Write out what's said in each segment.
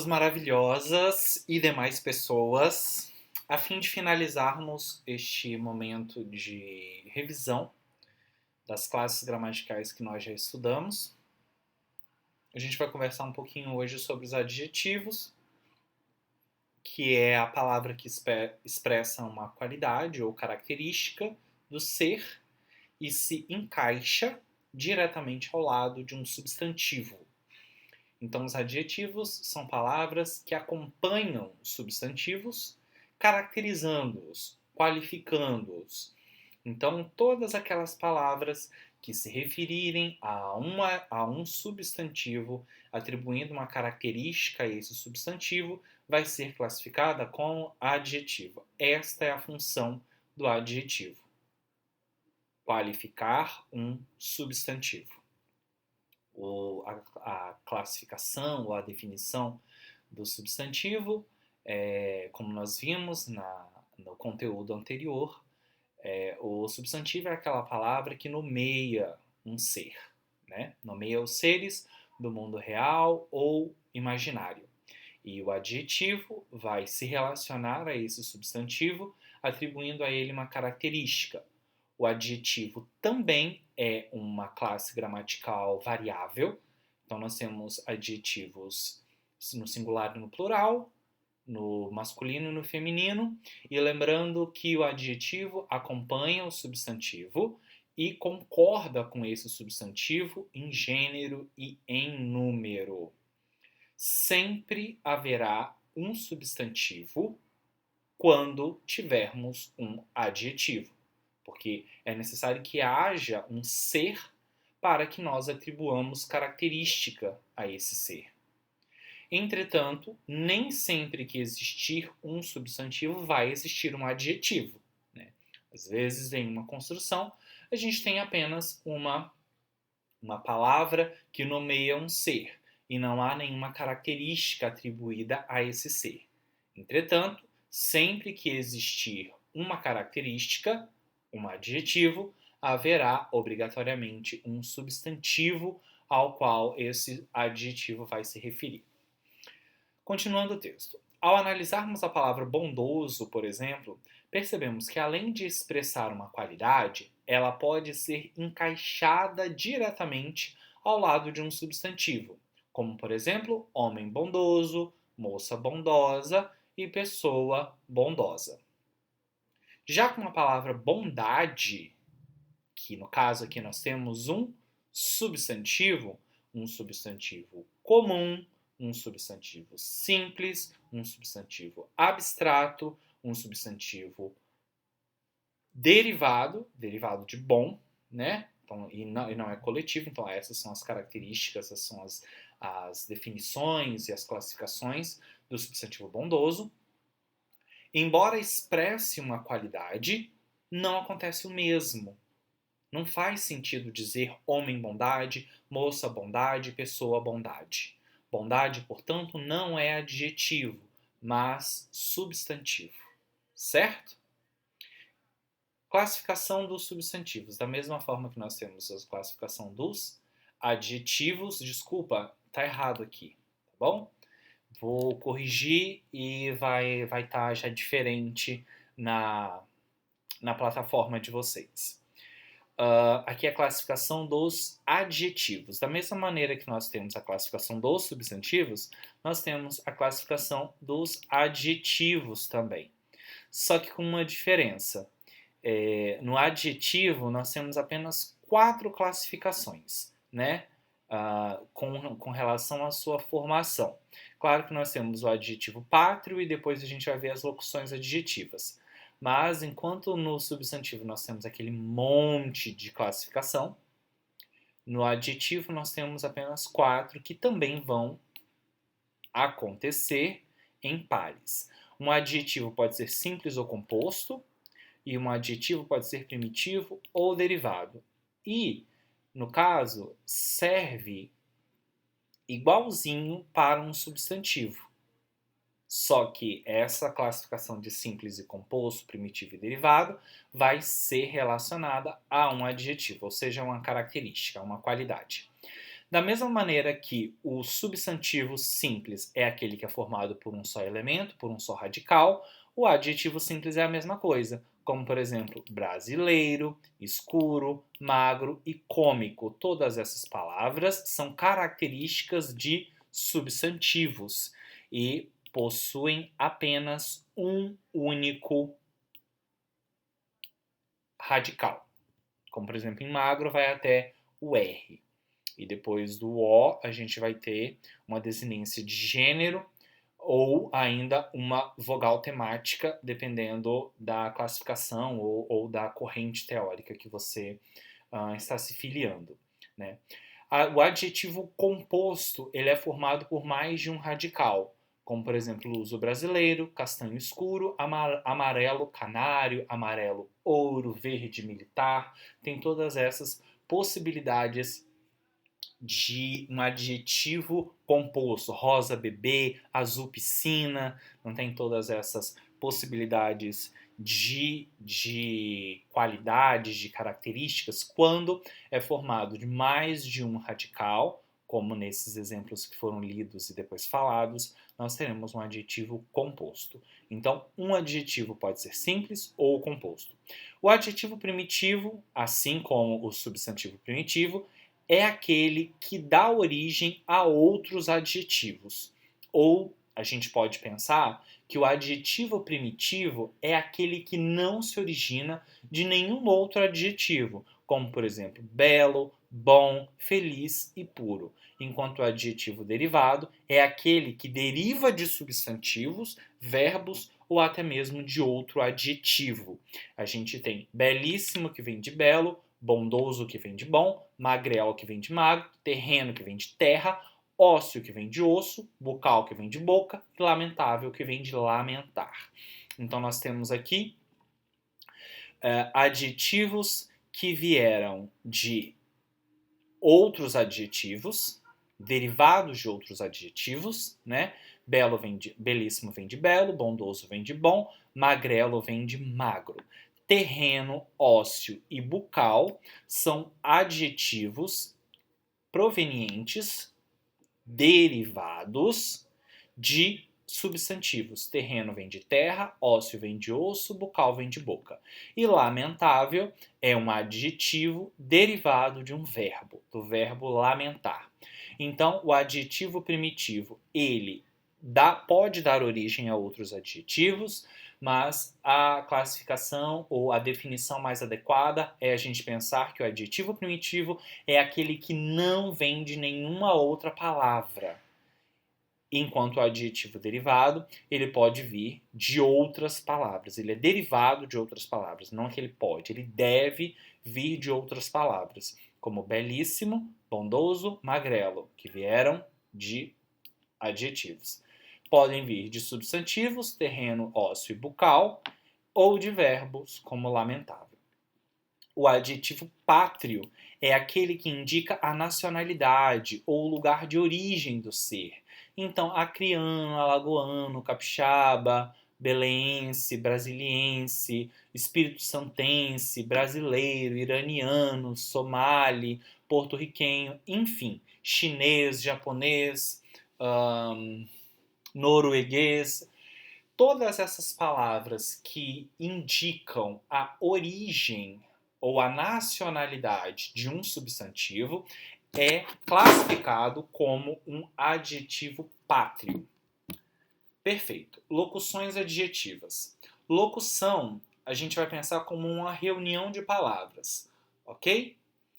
Maravilhosas e demais pessoas, a fim de finalizarmos este momento de revisão das classes gramaticais que nós já estudamos, a gente vai conversar um pouquinho hoje sobre os adjetivos, que é a palavra que expressa uma qualidade ou característica do ser e se encaixa diretamente ao lado de um substantivo. Então, os adjetivos são palavras que acompanham os substantivos, caracterizando-os, qualificando-os. Então, todas aquelas palavras que se referirem a um substantivo, atribuindo uma característica a esse substantivo, vai ser classificada como adjetivo. Esta é a função do adjetivo: qualificar um substantivo. A classificação ou a definição do substantivo, como nós vimos no conteúdo anterior, o substantivo é aquela palavra que nomeia um ser, né? Nomeia os seres do mundo real ou imaginário. E o adjetivo vai se relacionar a esse substantivo, atribuindo a ele uma característica. O adjetivo também é uma classe gramatical variável. Então, nós temos adjetivos no singular e no plural, no masculino e no feminino. E lembrando que o adjetivo acompanha o substantivo e concorda com esse substantivo em gênero e em número. Sempre haverá um substantivo quando tivermos um adjetivo, porque é necessário que haja um ser para que nós atribuamos característica a esse ser. Entretanto, nem sempre que existir um substantivo vai existir um adjetivo, né? Às vezes, em uma construção, a gente tem apenas uma palavra que nomeia um ser e não há nenhuma característica atribuída a esse ser. Entretanto, sempre que existir uma característica, um adjetivo, haverá obrigatoriamente um substantivo ao qual esse adjetivo vai se referir. Continuando o texto. Ao analisarmos a palavra bondoso, por exemplo, percebemos que além de expressar uma qualidade, ela pode ser encaixada diretamente ao lado de um substantivo, como por exemplo, homem bondoso, moça bondosa e pessoa bondosa. Já com a palavra bondade, que no caso aqui nós temos um substantivo comum, um substantivo simples, um substantivo abstrato, um substantivo derivado de bom, né? Então, e não é coletivo, então essas são as características, essas são as definições e as classificações do substantivo bondoso. Embora expresse uma qualidade, não acontece o mesmo. Não faz sentido dizer homem bondade, moça bondade, pessoa bondade. Bondade, portanto, não é adjetivo, mas substantivo. Certo? Classificação dos substantivos. Da mesma forma que nós temos a classificação dos adjetivos. Desculpa, tá errado aqui, tá bom? Vou corrigir e vai estar já diferente na plataforma de vocês. Aqui é a classificação dos adjetivos. Da mesma maneira que nós temos a classificação dos substantivos, nós temos a classificação dos adjetivos também. Só que com uma diferença. No adjetivo, nós temos apenas 4 classificações, né? Com relação à sua formação. Claro que nós temos o adjetivo pátrio e depois a gente vai ver as locuções adjetivas. Mas enquanto no substantivo nós temos aquele monte de classificação, no adjetivo nós temos apenas 4 que também vão acontecer em pares. Um adjetivo pode ser simples ou composto, e um adjetivo pode ser primitivo ou derivado. E, no caso, serve igualzinho para um substantivo. Só que essa classificação de simples e composto, primitivo e derivado vai ser relacionada a um adjetivo, ou seja, uma característica, uma qualidade. Da mesma maneira que o substantivo simples é aquele que é formado por um só elemento, por um só radical, o adjetivo simples é a mesma coisa, como por exemplo, brasileiro, escuro, magro e cômico. Todas essas palavras são características de substantivos e possuem apenas um único radical. Como por exemplo, em magro vai até o R. E depois do O, a gente vai ter uma desinência de gênero ou ainda uma vogal temática, dependendo da classificação ou da corrente teórica que você está se filiando, né? O adjetivo composto ele é formado por mais de um radical, como por exemplo o uso brasileiro, castanho escuro, amarelo canário, amarelo ouro, verde militar, tem todas essas possibilidades de um adjetivo composto, rosa bebê, azul piscina, não tem todas essas possibilidades de qualidades, de características, quando é formado de mais de um radical, como nesses exemplos que foram lidos e depois falados, nós teremos um adjetivo composto. Então, um adjetivo pode ser simples ou composto. O adjetivo primitivo, assim como o substantivo primitivo, é aquele que dá origem a outros adjetivos. Ou a gente pode pensar que o adjetivo primitivo é aquele que não se origina de nenhum outro adjetivo, como por exemplo, belo, bom, feliz e puro. Enquanto o adjetivo derivado é aquele que deriva de substantivos, verbos ou até mesmo de outro adjetivo. A gente tem belíssimo, que vem de belo, bondoso, que vem de bom, magrelo, que vem de magro, terreno, que vem de terra, ósseo, que vem de osso, bucal, que vem de boca, e lamentável, que vem de lamentar. Então, nós temos aqui adjetivos que vieram de outros adjetivos, derivados de outros adjetivos, né? Belo vem de, belíssimo vem de belo, bondoso vem de bom, magrelo vem de magro. Terreno, ósseo e bucal são adjetivos provenientes, derivados de substantivos. Terreno vem de terra, ósseo vem de osso, bucal vem de boca. E lamentável é um adjetivo derivado de um verbo, do verbo lamentar. Então, o adjetivo primitivo, ele pode dar origem a outros adjetivos, mas a classificação ou a definição mais adequada é a gente pensar que o adjetivo primitivo é aquele que não vem de nenhuma outra palavra. Enquanto o adjetivo derivado, ele pode vir de outras palavras. Ele é derivado de outras palavras, não que ele pode, ele deve vir de outras palavras, como belíssimo, bondoso, magrelo, que vieram de adjetivos. Podem vir de substantivos, terreno, ósseo e bucal, ou de verbos, como lamentável. O adjetivo pátrio é aquele que indica a nacionalidade ou o lugar de origem do ser. Então, acriano, alagoano, capixaba, belense, brasiliense, espírito santense, brasileiro, iraniano, somali, porto-riquenho, enfim, chinês, japonês, norueguês. Todas essas palavras que indicam a origem ou a nacionalidade de um substantivo é classificado como um adjetivo pátrio. Perfeito. Locuções adjetivas. Locução, a gente vai pensar como uma reunião de palavras, ok?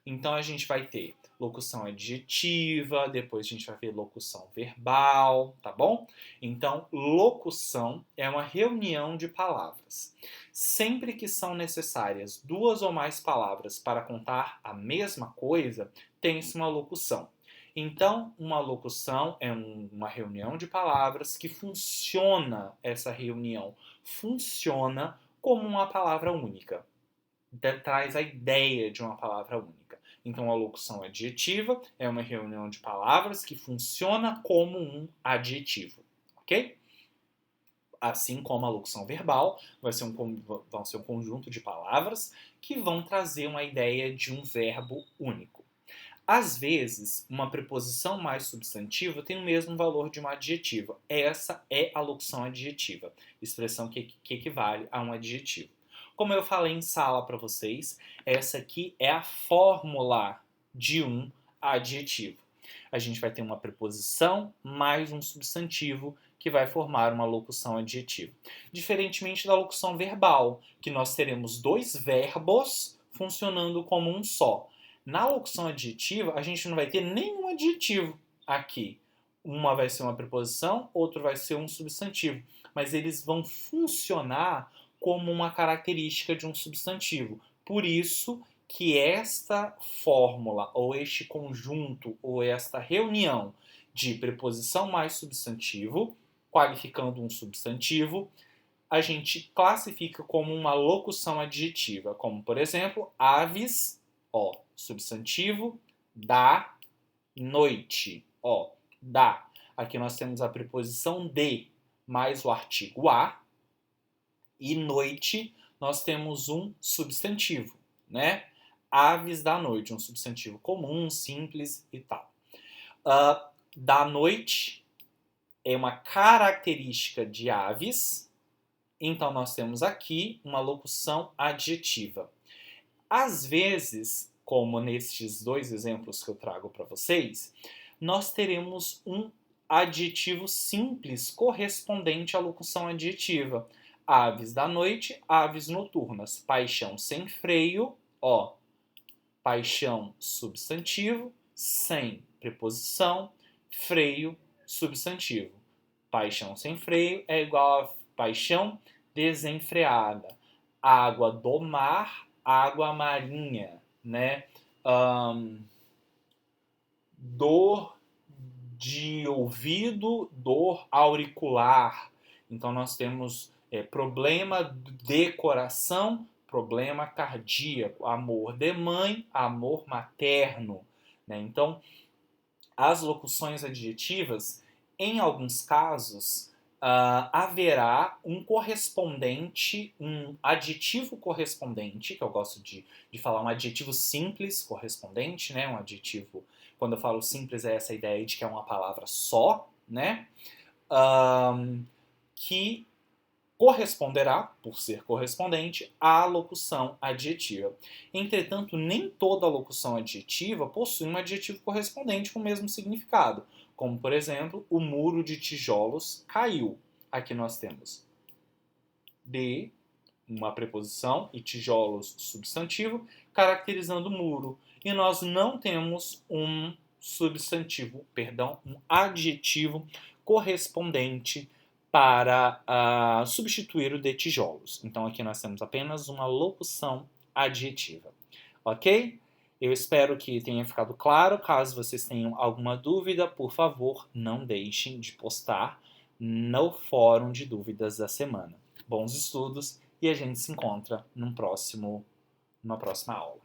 Então a gente vai ter locução adjetiva, depois a gente vai ver locução verbal, tá bom? Então, locução é uma reunião de palavras. Sempre que são necessárias duas ou mais palavras para contar a mesma coisa, tem-se uma locução. Então, uma locução é uma reunião de palavras que funciona, essa reunião funciona como uma palavra única. Traz a ideia de uma palavra única. Então, a locução adjetiva é uma reunião de palavras que funciona como um adjetivo, ok? Assim como a locução verbal vão ser um conjunto de palavras que vão trazer uma ideia de um verbo único. Às vezes, uma preposição mais substantiva tem o mesmo valor de uma adjetiva. Essa é a locução adjetiva, expressão que equivale a um adjetivo. Como eu falei em sala para vocês, essa aqui é a fórmula de um adjetivo. A gente vai ter uma preposição mais um substantivo que vai formar uma locução adjetiva. Diferentemente da locução verbal, que nós teremos dois verbos funcionando como um só. Na locução adjetiva, a gente não vai ter nenhum adjetivo aqui. Uma vai ser uma preposição, outro vai ser um substantivo. Mas eles vão funcionar como uma característica de um substantivo. Por isso que esta fórmula, ou este conjunto, ou esta reunião de preposição mais substantivo, qualificando um substantivo, a gente classifica como uma locução adjetiva. Como, por exemplo, aves, ó, substantivo, da noite, ó, da. Aqui nós temos a preposição de, mais o artigo a, e noite nós temos um substantivo, né? Aves da noite, um substantivo comum, simples e tal. Da noite é uma característica de aves, então nós temos aqui uma locução adjetiva. Às vezes, como nestes dois exemplos que eu trago para vocês, nós teremos um adjetivo simples correspondente à locução adjetiva. Aves da noite, aves noturnas. Paixão sem freio, ó. Paixão, substantivo, sem preposição, freio, substantivo. Paixão sem freio é igual a paixão desenfreada. Água do mar, água marinha, né? Dor de ouvido, dor auricular. Então nós temos problema de coração, problema cardíaco, amor de mãe, amor materno, né? Então, as locuções adjetivas, em alguns casos, haverá um correspondente, um adjetivo correspondente, que eu gosto de falar um adjetivo simples correspondente, né? Um adjetivo, quando eu falo simples, é essa ideia de que é uma palavra só, né? Que corresponderá, por ser correspondente, à locução adjetiva. Entretanto, nem toda locução adjetiva possui um adjetivo correspondente com o mesmo significado, como, por exemplo, o muro de tijolos caiu. Aqui nós temos de, uma preposição, e tijolos, substantivo, caracterizando o muro. E nós não temos um substantivo, um adjetivo correspondente para substituir o de tijolos. Então aqui nós temos apenas uma locução adjetiva, ok? Eu espero que tenha ficado claro. Caso vocês tenham alguma dúvida, por favor, não deixem de postar no fórum de dúvidas da semana. Bons estudos e a gente se encontra numa próxima aula.